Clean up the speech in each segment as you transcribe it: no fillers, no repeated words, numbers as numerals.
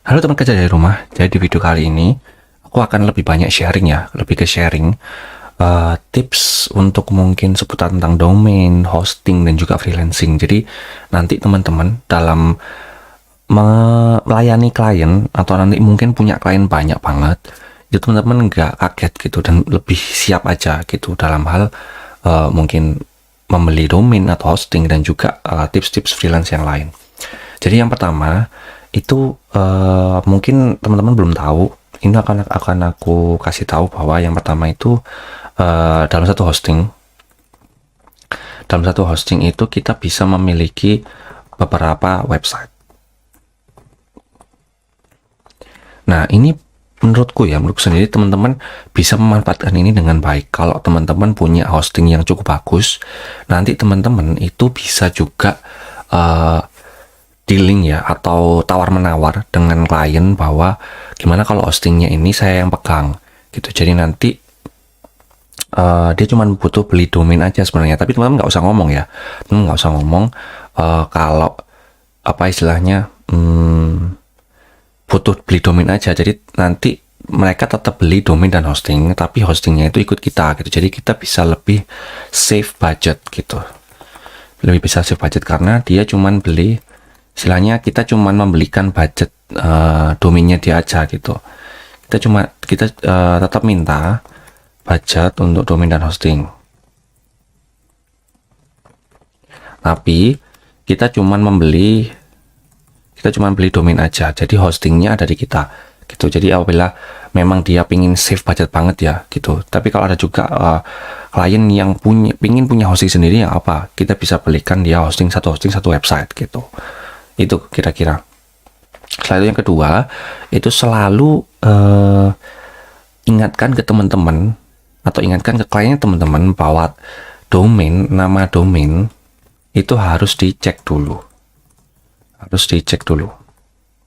Halo teman kerja dari rumah, jadi di video kali ini aku akan lebih banyak sharing ya, lebih ke sharing tips untuk mungkin seputar tentang domain, hosting, dan juga freelancing. Jadi nanti teman-teman dalam melayani klien atau nanti mungkin punya klien banyak banget, itu teman-teman nggak kaget gitu dan lebih siap aja gitu dalam hal mungkin membeli domain atau hosting dan juga tips-tips freelance yang lain. Jadi yang pertama itu mungkin teman-teman belum tahu. Ini akan aku kasih tahu bahwa yang pertama itu dalam satu hosting itu kita bisa memiliki beberapa website. Nah, ini menurutku sendiri teman-teman bisa memanfaatkan ini dengan baik. Kalau teman-teman punya hosting yang cukup bagus, nanti teman-teman itu bisa juga dealing ya atau tawar-menawar dengan klien bahwa gimana kalau hostingnya ini saya yang pegang gitu. Jadi nanti dia cuma butuh beli domain aja sebenarnya, tapi teman-teman nggak usah ngomong ya, nggak usah ngomong kalau apa istilahnya butuh beli domain aja. Jadi nanti mereka tetap beli domain dan hosting, tapi hostingnya itu ikut kita gitu. Jadi kita bisa lebih save budget gitu, lebih bisa save budget karena dia cuma beli, istilahnya kita cuma membelikan budget domainnya dia aja gitu. Kita tetap minta budget untuk domain dan hosting, tapi kita cuma beli domain aja, jadi hostingnya ada di kita gitu. Jadi apabila memang dia pingin save budget banget ya gitu, tapi kalau ada juga klien yang pingin punya hosting sendiri ya apa, kita bisa belikan dia satu website gitu. Itu kira-kira. Setelah itu yang kedua, itu selalu ingatkan ke teman-teman atau ingatkan ke kliennya teman-teman bahwa nama domain itu harus dicek dulu.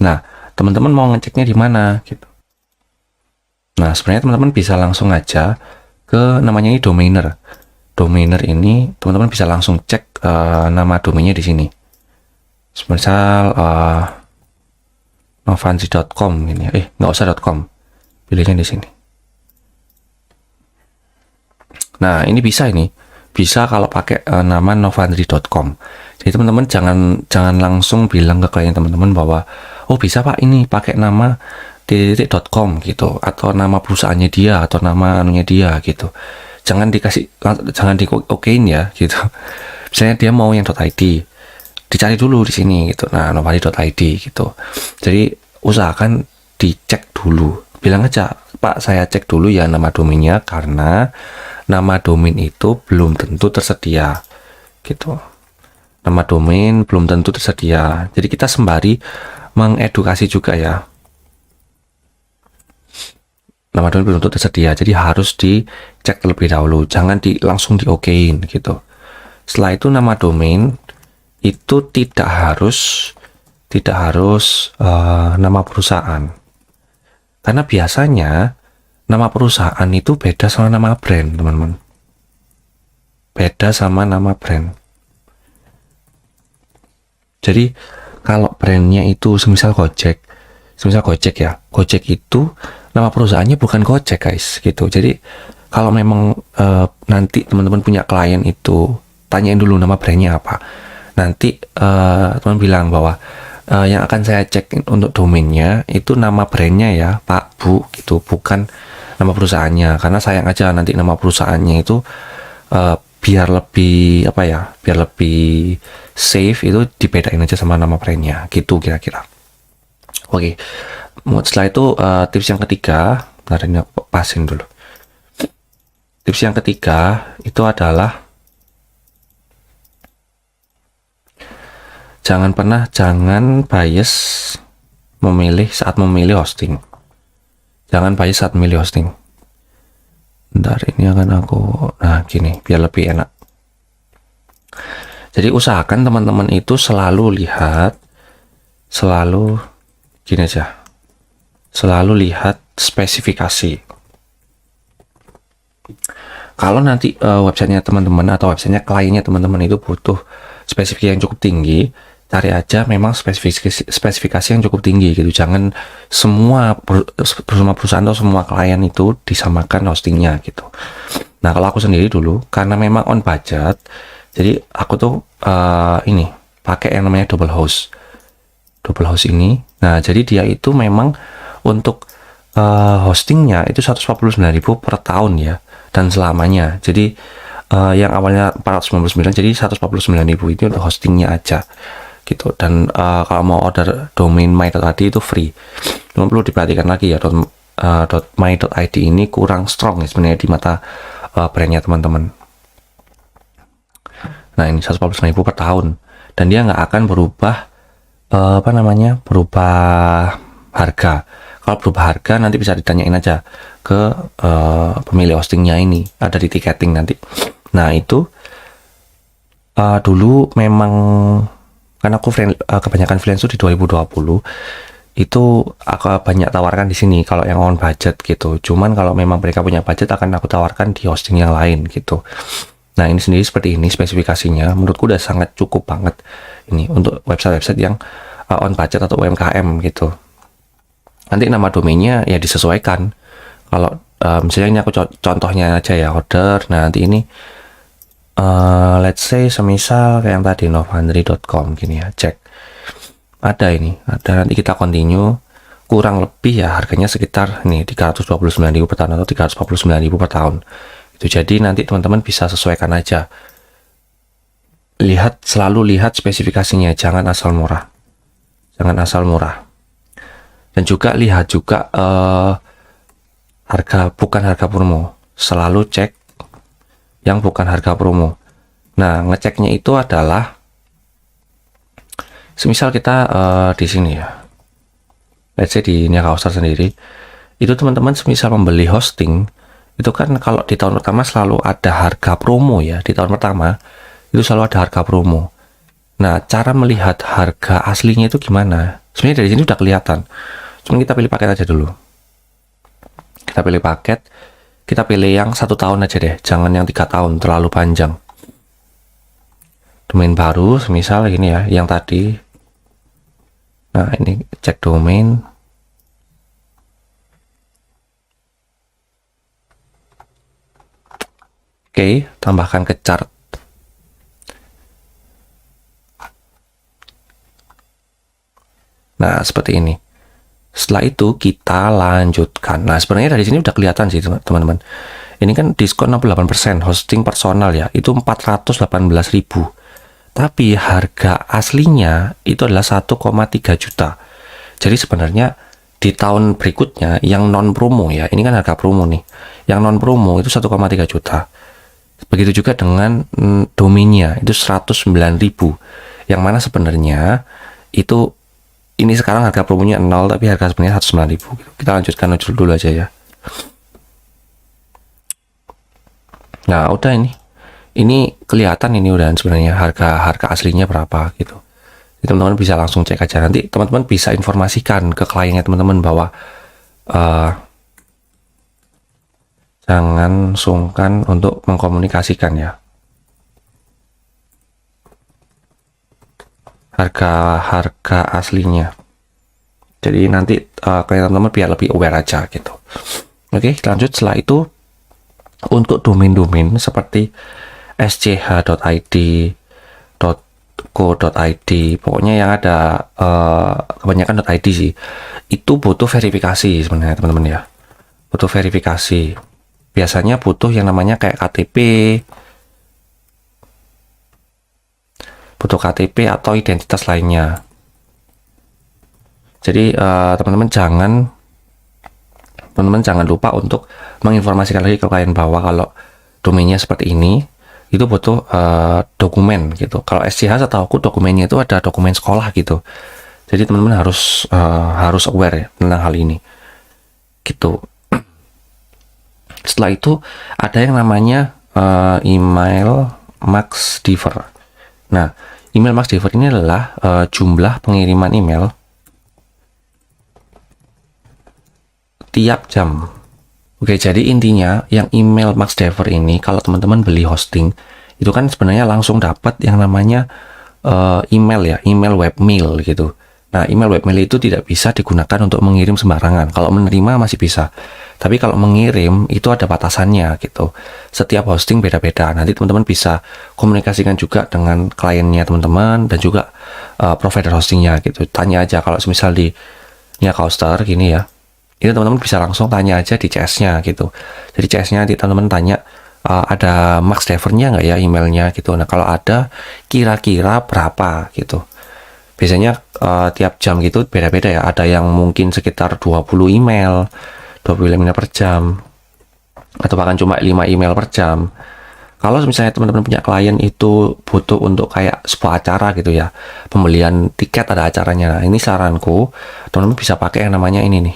Nah, teman-teman mau ngeceknya di mana gitu. Nah, sebenarnya teman-teman bisa langsung aja ke namanya ini domainer. Domainer ini teman-teman bisa langsung cek nama domainnya di sini. Misal novanzi.com ini, nggak usah .com, pilihnya di sini. Nah, ini bisa kalau pakai nama novanzi.com. Jadi teman-teman jangan langsung bilang ke klien teman-teman bahwa bisa Pak ini pakai nama .com gitu, atau nama perusahaannya dia atau nama anunya dia gitu. Jangan di-okein ya gitu. Misalnya dia mau yang .id, dicari dulu di sini gitu. Nah, novanzi.id gitu. Jadi usahakan dicek dulu. Bilang aja, Pak, saya cek dulu ya nama domainnya karena nama domain itu belum tentu tersedia gitu. Nama domain belum tentu tersedia. Jadi kita sembari mengedukasi juga ya. Nama domain belum tentu tersedia. Jadi harus dicek terlebih dahulu. Jangan langsung di-okein gitu. Setelah itu nama domain itu tidak harus nama perusahaan, karena biasanya nama perusahaan itu beda sama nama brand, teman-teman. Jadi kalau brandnya itu semisal Gojek ya, Gojek itu nama perusahaannya bukan Gojek guys gitu. Jadi kalau memang nanti teman-teman punya klien itu tanyain dulu nama brandnya apa. Nanti teman bilang bahwa yang akan saya cek untuk domainnya itu nama brandnya ya Pak Bu gitu, bukan nama perusahaannya, karena sayang aja nanti nama perusahaannya itu biar lebih safe itu dibedain aja sama nama brandnya gitu kira-kira. Oke, setelah itu tips yang ketiga, bentar ini aku pasin dulu. Tips yang ketiga itu adalah jangan bias saat memilih hosting. Bentar, ini akan gini biar lebih enak. Jadi usahakan teman-teman itu selalu lihat spesifikasi. Kalau nanti websitenya teman-teman atau websitenya kliennya teman-teman itu butuh spesifik yang cukup tinggi, cari aja memang spesifikasi yang cukup tinggi gitu. Jangan semua perusahaan atau semua klien itu disamakan hostingnya gitu. Nah, kalau aku sendiri dulu karena memang on budget, jadi aku tuh ini pakai yang namanya double host. Double host ini. Nah, jadi dia itu memang untuk hostingnya itu 149.000 per tahun ya, dan selamanya. Jadi yang awalnya 499, jadi 149.000 itu untuk hostingnya aja gitu. Dan kalau mau order domain my.id itu free. Cuma perlu diperhatikan lagi ya, .my.id ini kurang strong ya sebenarnya di mata brandnya teman-teman. Nah, ini 149.000 per tahun, dan dia nggak akan berubah berubah harga. Kalau berubah harga nanti bisa ditanyain aja ke pemilik hostingnya, ini ada di tiketing nanti. Nah, itu dulu memang karena aku kebanyakan freelance itu di 2020 itu aku banyak tawarkan di sini kalau yang on budget gitu. Cuman kalau memang mereka punya budget akan aku tawarkan di hosting yang lain gitu. Nah, ini sendiri seperti ini spesifikasinya. Menurutku udah sangat cukup banget ini untuk website-website yang on budget atau UMKM gitu. Nanti nama domainnya ya disesuaikan. Kalau misalnya ini aku contohnya aja ya, order. Nah, nanti ini let's say semisal kayak yang tadi novandri.com gini ya, cek. Ada ini, ada, nanti kita continue. Kurang lebih ya harganya sekitar nih 329.000 per tahun atau 349.000 per tahun. Itu jadi nanti teman-teman bisa sesuaikan aja. Selalu lihat spesifikasinya, jangan asal murah. Jangan asal murah. Dan juga lihat juga bukan harga promo. Selalu cek yang bukan harga promo. Nah, ngeceknya itu adalah semisal kita di sini ya, let's say di Nia Kausar sendiri, itu teman-teman semisal membeli hosting, itu kan kalau di tahun pertama selalu ada harga promo ya. Di tahun pertama itu selalu ada harga promo. Nah, cara melihat harga aslinya itu gimana? Sebenarnya dari sini udah kelihatan. Cuma kita pilih paket aja dulu. Kita pilih paket, kita pilih yang 1 tahun aja deh, jangan yang 3 tahun, terlalu panjang. Domain baru, semisal gini ya, yang tadi. Nah, ini cek domain. Oke, tambahkan ke chart. Nah, seperti ini. Setelah itu kita lanjutkan. Nah, sebenarnya dari sini udah kelihatan sih teman-teman. Ini kan diskon 68%, hosting personal ya, itu 418.000. Tapi harga aslinya itu adalah 1,3 juta. Jadi sebenarnya di tahun berikutnya yang non promo ya, ini kan harga promo nih. Yang non promo itu 1,3 juta. Begitu juga dengan domainnya itu 109.000. Yang mana sebenarnya itu ini sekarang harga promonya 0, tapi harga sebenarnya 109.000. Kita lanjutkan dulu aja ya. Nah, udah ini. Ini kelihatan ini udah sebenarnya harga aslinya berapa gitu. Teman-teman bisa langsung cek aja. Nanti teman-teman bisa informasikan ke kliennya teman-teman bahwa jangan sungkan untuk mengkomunikasikan ya. Harga aslinya. Jadi nanti klien teman-teman biar lebih aware aja gitu. Oke, lanjut. Setelah itu untuk domain-domain seperti sch.id, .co.id, pokoknya yang ada kebanyakan .id sih, itu butuh verifikasi sebenarnya teman-teman ya. Butuh verifikasi. Biasanya butuh yang namanya kayak KTP, butuh KTP atau identitas lainnya. Jadi teman-teman jangan lupa untuk menginformasikan lagi ke klien bahwa kalau domainnya seperti ini itu butuh dokumen gitu. Kalau SCH setahu aku dokumennya itu ada dokumen sekolah gitu. Jadi teman-teman harus aware ya tentang hal ini gitu. Setelah itu ada yang namanya email max differ. Nah, email max differ ini adalah jumlah pengiriman email tiap jam. Oke, jadi intinya yang email max differ ini kalau teman-teman beli hosting itu kan sebenarnya langsung dapat yang namanya email ya, email webmail gitu. Nah, email webmail itu tidak bisa digunakan untuk mengirim sembarangan. Kalau menerima masih bisa. Tapi kalau mengirim itu ada batasannya gitu. Setiap hosting beda-beda. Nanti teman-teman bisa komunikasikan juga dengan kliennya teman-teman dan juga provider hostingnya gitu. Tanya aja kalau misal di Coaster gini ya. Ini teman-teman bisa langsung tanya aja di CS-nya gitu. Jadi CS-nya nanti teman-teman tanya ada max driver-nya nggak ya emailnya gitu. Nah, kalau ada kira-kira berapa gitu. Biasanya tiap jam gitu beda-beda ya. Ada yang mungkin sekitar 20 email per jam. Atau bahkan cuma 5 email per jam. Kalau misalnya teman-teman punya klien itu butuh untuk kayak sebuah acara gitu ya. Pembelian tiket ada acaranya. Nah, ini saranku, teman-teman bisa pakai yang namanya ini nih.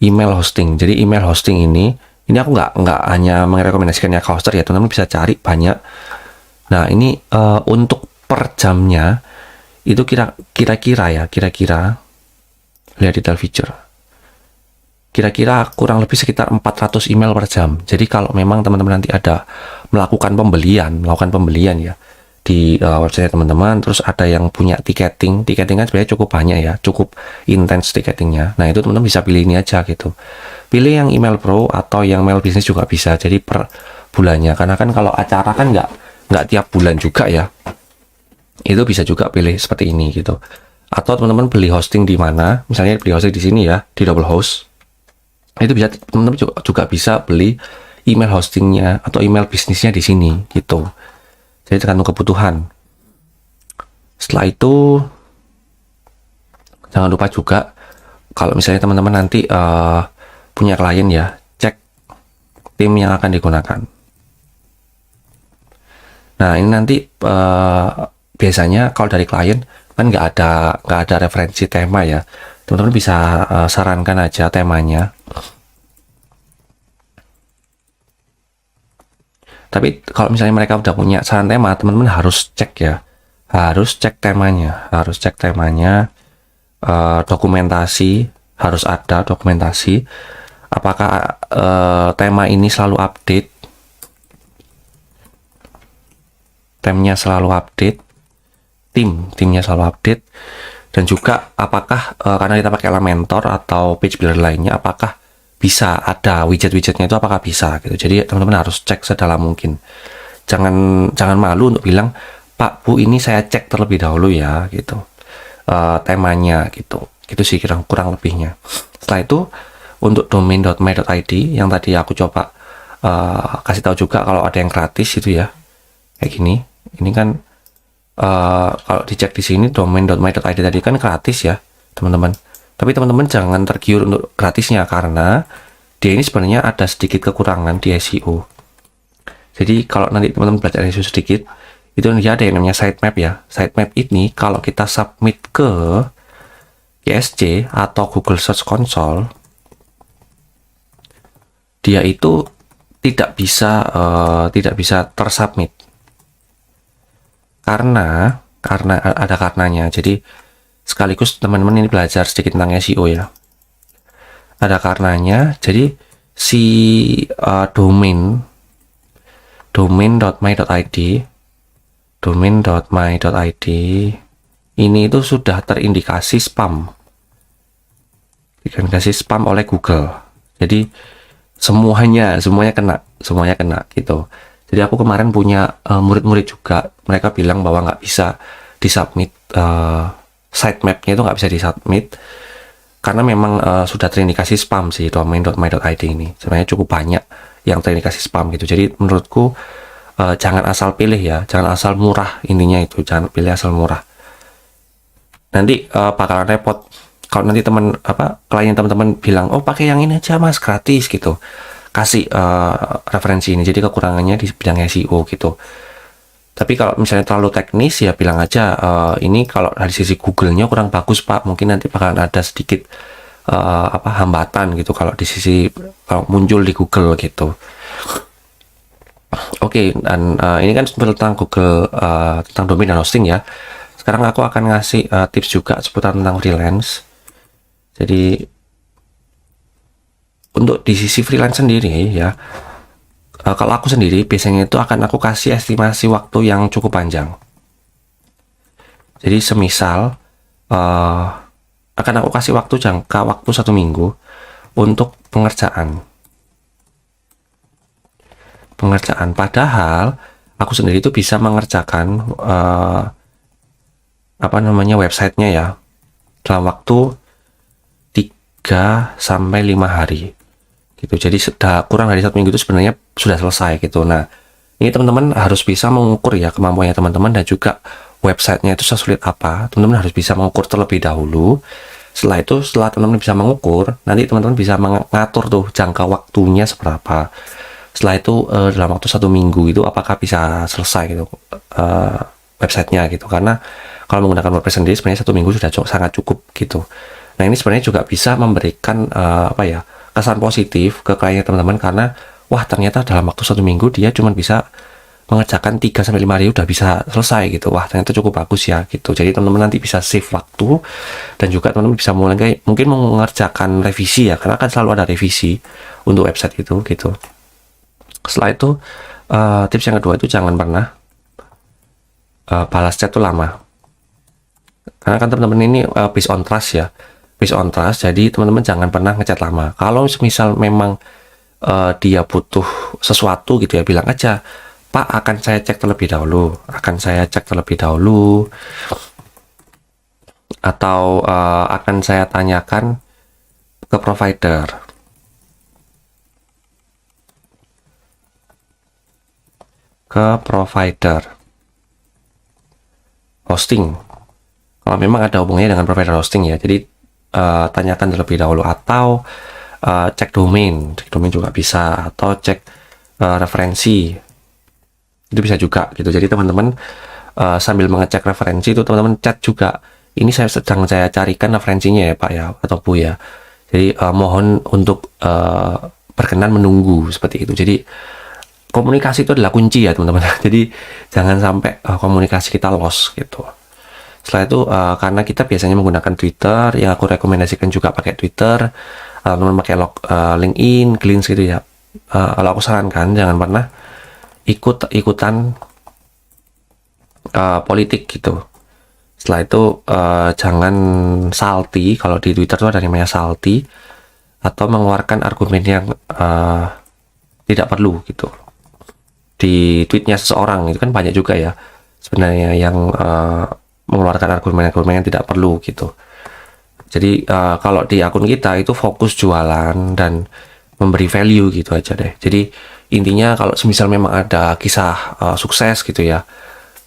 Email hosting. Jadi email hosting ini aku nggak hanya merekomendasikan ya Coaster ya. Teman-teman bisa cari banyak. Nah, ini untuk per jamnya itu kira-kira lihat detail feature, kira-kira kurang lebih sekitar 400 email per jam. Jadi kalau memang teman-teman nanti ada melakukan pembelian ya di website teman-teman, terus ada yang punya tiketing kan sebenarnya cukup banyak ya, cukup intens tiketingnya. Nah, itu teman-teman bisa pilih ini aja gitu, pilih yang email pro atau yang mail bisnis juga bisa. Jadi per bulannya, karena kan kalau acara kan nggak tiap bulan juga ya, itu bisa juga pilih seperti ini gitu. Atau teman-teman beli hosting di mana, misalnya beli hosting di sini ya, di Double Host, itu bisa teman-teman juga bisa beli email hostingnya atau email bisnisnya di sini gitu. Jadi tergantung kebutuhan. Setelah itu jangan lupa juga kalau misalnya teman-teman nanti punya klien ya, cek tim yang akan digunakan. Nah, ini nanti biasanya kalau dari klien kan nggak ada referensi tema ya, teman-teman bisa sarankan aja temanya. Tapi kalau misalnya mereka udah punya saran tema, teman-teman harus cek ya, harus cek temanya, dokumentasi, harus ada dokumentasi apakah tema ini selalu update, timnya selalu update, timnya selalu update, dan juga apakah karena kita pakai Elementor atau page builder lainnya, apakah bisa ada widget-widgetnya itu, apakah bisa gitu. Jadi teman-teman harus cek sedalam mungkin. Jangan malu untuk bilang, Pak Bu, ini saya cek terlebih dahulu ya gitu, temanya gitu. Itu sih kurang lebihnya. Setelah itu untuk domain.my.id yang tadi aku coba kasih tahu juga, kalau ada yang gratis itu ya kayak gini. Ini kan kalau dicek di sini domain.my.id tadi kan gratis ya teman-teman. Tapi teman-teman jangan tergiur untuk gratisnya, karena dia ini sebenarnya ada sedikit kekurangan di SEO. Jadi kalau nanti teman-teman belajar SEO sedikit, itu dia ada yang namanya sitemap ya. Sitemap ini kalau kita submit ke GSC atau Google Search Console, dia itu tidak bisa tersubmit. Karena ada karenanya. Jadi sekaligus teman-teman ini belajar sedikit tentang SEO ya. Ada karenanya. Jadi si domain.my.id ini itu sudah terindikasi spam. Dikasih spam oleh Google. Jadi semuanya kena gitu. Jadi aku kemarin punya murid-murid juga, mereka bilang bahwa nggak bisa disubmit, sitemapnya itu nggak bisa disubmit karena memang sudah terindikasi spam sih domain.my.id ini. Sebenarnya cukup banyak yang terindikasi spam gitu. Jadi menurutku jangan asal pilih ya, jangan asal murah, intinya itu, jangan pilih asal murah. Nanti bakalan repot kalau nanti klien teman-teman bilang, oh pakai yang ini aja mas, gratis gitu. Kasih referensi ini. Jadi kekurangannya di bidang SEO gitu. Tapi kalau misalnya terlalu teknis ya bilang aja ini kalau dari sisi Google-nya kurang bagus Pak, mungkin nanti bakalan ada sedikit hambatan gitu kalau di sisi kalau muncul di Google gitu. Oke, dan ini kan tentang Google, tentang domain dan hosting ya. Sekarang aku akan ngasih tips juga seputar tentang freelance. Jadi untuk di sisi freelance sendiri ya, kalau aku sendiri biasanya itu akan aku kasih estimasi waktu yang cukup panjang. Jadi semisal akan aku kasih waktu jangka waktu 1 minggu untuk pengerjaan. Padahal aku sendiri itu bisa mengerjakan websitenya ya dalam waktu 3 sampai 5 hari gitu. Jadi sudah kurang dari 1 minggu itu sebenarnya sudah selesai gitu. Nah, ini teman-teman harus bisa mengukur ya kemampuannya teman-teman, dan juga websitenya itu sesulit apa. Teman-teman harus bisa mengukur terlebih dahulu. Setelah itu, setelah teman-teman bisa mengukur, nanti teman-teman bisa mengatur tuh jangka waktunya seberapa. Setelah itu dalam waktu 1 minggu itu apakah bisa selesai gitu websitenya gitu. Karena kalau menggunakan WordPress sendiri sebenarnya 1 minggu sudah sangat cukup gitu. Nah, ini sebenarnya juga bisa memberikan kesan positif ke klien teman-teman, karena wah ternyata dalam waktu 1 minggu dia cuma bisa mengerjakan 3 sampai 5 hari udah bisa selesai gitu. Wah ternyata cukup bagus ya gitu. Jadi teman-teman nanti bisa save waktu, dan juga teman-teman bisa mulai mungkin mengerjakan revisi ya, karena kan selalu ada revisi untuk website itu gitu. Setelah itu tips yang kedua itu jangan pernah balas chat tuh lama, karena kan teman-teman ini based on trust ya, jadi teman-teman jangan pernah ngechat lama. Kalau misal memang dia butuh sesuatu gitu ya, bilang aja, Pak akan saya cek terlebih dahulu, atau akan saya tanyakan ke provider. Hosting, kalau memang ada hubungannya dengan provider hosting ya. Jadi tanyakan terlebih dahulu, atau cek domain juga bisa, atau cek referensi itu bisa juga gitu. Jadi teman-teman sambil mengecek referensi itu teman-teman chat juga, ini saya carikan referensinya ya Pak ya atau Bu ya. Jadi mohon untuk berkenan menunggu, seperti itu. Jadi komunikasi itu adalah kunci ya teman-teman. Jadi jangan sampai komunikasi kita lost gitu. Setelah itu karena kita biasanya menggunakan Twitter, yang aku rekomendasikan juga pakai Twitter, teman-teman pakai LinkedIn, Glints gitu ya. Kalau aku sarankan jangan pernah ikutan politik gitu. Setelah itu jangan salty. Kalau di Twitter itu ada namanya salty, atau mengeluarkan argumen yang tidak perlu gitu di tweetnya seseorang. Itu kan banyak juga ya sebenarnya yang mengeluarkan argumen-argumen yang tidak perlu gitu. Jadi kalau di akun kita itu fokus jualan dan memberi value gitu aja deh. Jadi intinya kalau semisal memang ada kisah sukses gitu ya,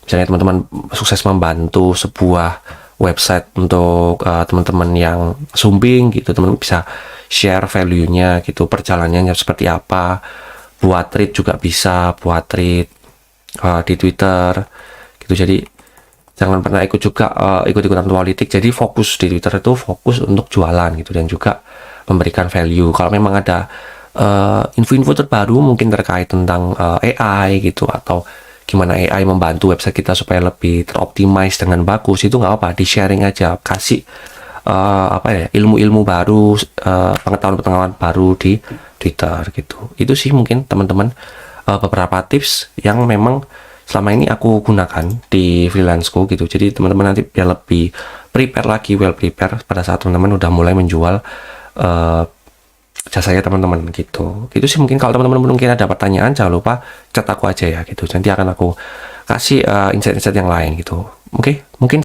misalnya teman-teman sukses membantu sebuah website untuk teman-teman yang sumbing gitu, teman-teman bisa share value-nya gitu, perjalanannya seperti apa. Buat tweet juga bisa, buat tweet di Twitter gitu. Jadi jangan pernah ikut-ikutan politik. Jadi fokus di Twitter itu fokus untuk jualan gitu, dan juga memberikan value. Kalau memang ada info-info terbaru mungkin terkait tentang AI gitu, atau gimana AI membantu website kita supaya lebih teroptimize dengan bagus, itu nggak apa-apa, di sharing aja, kasih ilmu-ilmu baru, pengetahuan-pengetahuan baru di Twitter gitu. Itu sih mungkin teman-teman beberapa tips yang memang selama ini aku gunakan di freelanceku gitu. Jadi teman-teman nanti biar lebih well prepare pada saat teman-teman udah mulai menjual jasanya teman-teman gitu. Itu sih mungkin. Kalau teman-teman mungkin ada pertanyaan, jangan lupa chat aku aja ya gitu. Nanti akan aku kasih insight-insight yang lain gitu. Oke, mungkin